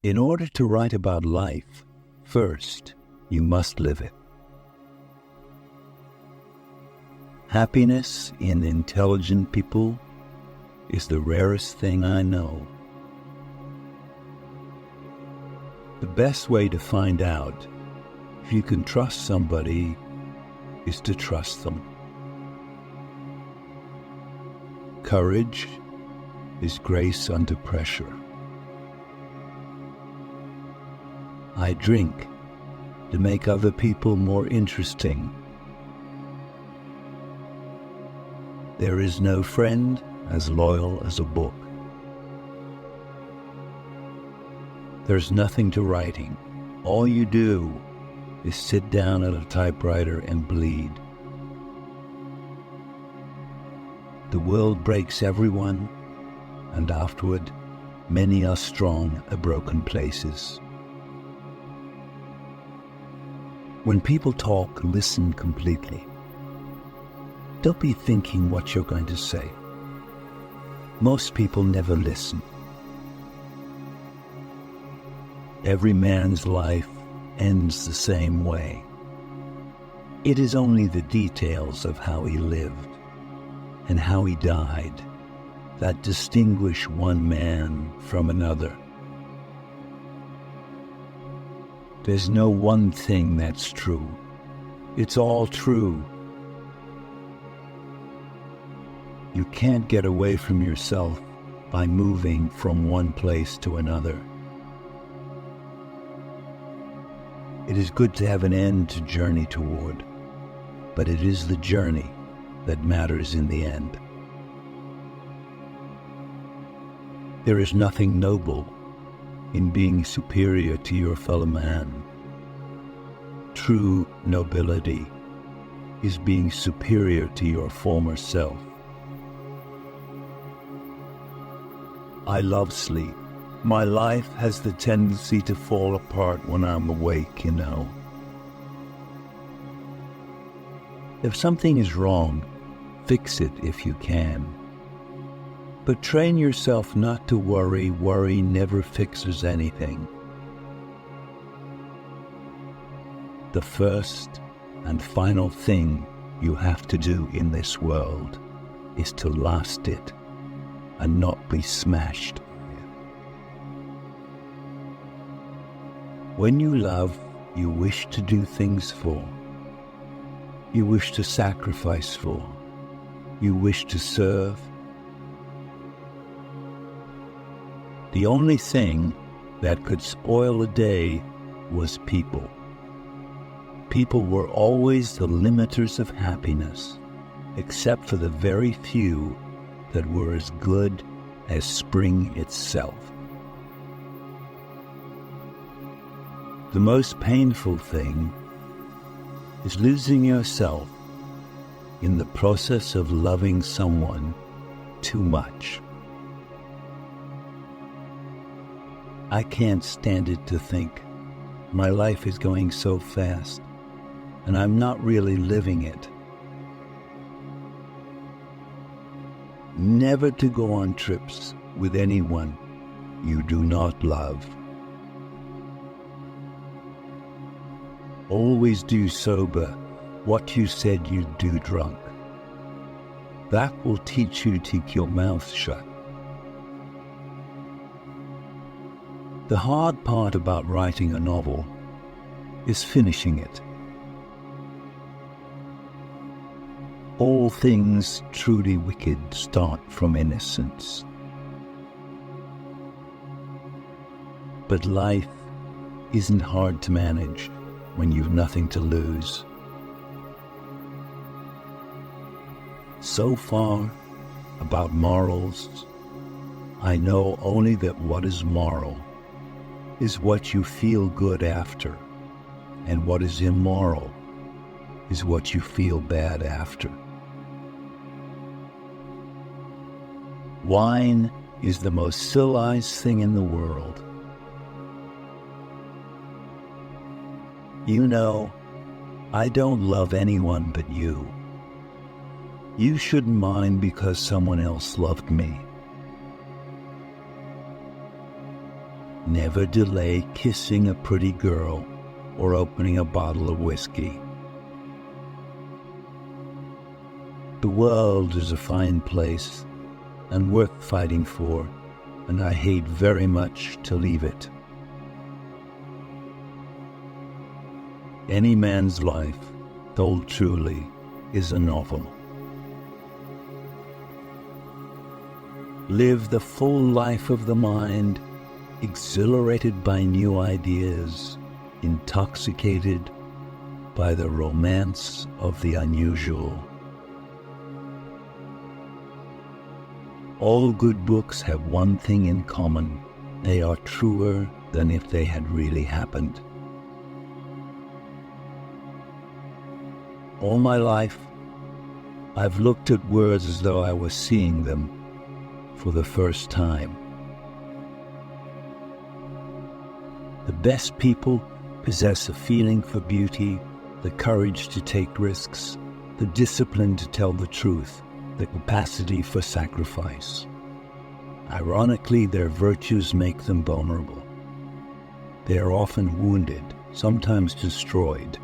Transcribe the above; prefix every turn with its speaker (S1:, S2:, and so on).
S1: In order to write about life, first, you must live it. Happiness in intelligent people is the rarest thing I know. The best way to find out if you can trust somebody is to trust them. Courage is grace under pressure. I drink to make other people more interesting. There is no friend as loyal as a book. There's nothing to writing. All you do is sit down at a typewriter and bleed. The world breaks everyone, and afterward, many are strong at broken places. When people talk, listen completely. Don't be thinking what you're going to say. Most people never listen. Every man's life ends the same way. It is only the details of how he lived and how he died that distinguish one man from another. There's no one thing that's true. It's all true. You can't get away from yourself by moving from one place to another. It is good to have an end to journey toward, but it is the journey that matters in the end. There is nothing noble in being superior to your fellow man. True nobility is being superior to your former self. I love sleep. My life has the tendency to fall apart when I'm awake, you know. If something is wrong, fix it if you can. But train yourself not to worry. Worry never fixes anything. The first and final thing you have to do in this world is to last it and not be smashed. When you love, you wish to do things for. You wish to sacrifice for. You wish to serve. The only thing that could spoil a day was people. People were always the limiters of happiness, except for the very few that were as good as spring itself. The most painful thing is losing yourself in the process of loving someone too much. I can't stand it to think my life is going so fast and I'm not really living it. Never to go on trips with anyone you do not love. Always do sober what you said you'd do drunk. That will teach you to keep your mouth shut. The hard part about writing a novel is finishing it. All things truly wicked start from innocence. But life isn't hard to manage when you've nothing to lose. So far about morals, I know only that what is moral is what you feel good after, and what is immoral is what you feel bad after. Wine is the most civilized thing in the world. You know, I don't love anyone but you. You shouldn't mind because someone else loved me. Never delay kissing a pretty girl or opening a bottle of whiskey. The world is a fine place and worth fighting for, and I hate very much to leave it. Any man's life, told truly, is a novel. Live the full life of the mind, exhilarated by new ideas, intoxicated by the romance of the unusual. All good books have one thing in common: they are truer than if they had really happened. All my life, I've looked at words as though I was seeing them for the first time. The best people possess a feeling for beauty, the courage to take risks, the discipline to tell the truth, the capacity for sacrifice. Ironically, their virtues make them vulnerable. They are often wounded, sometimes destroyed,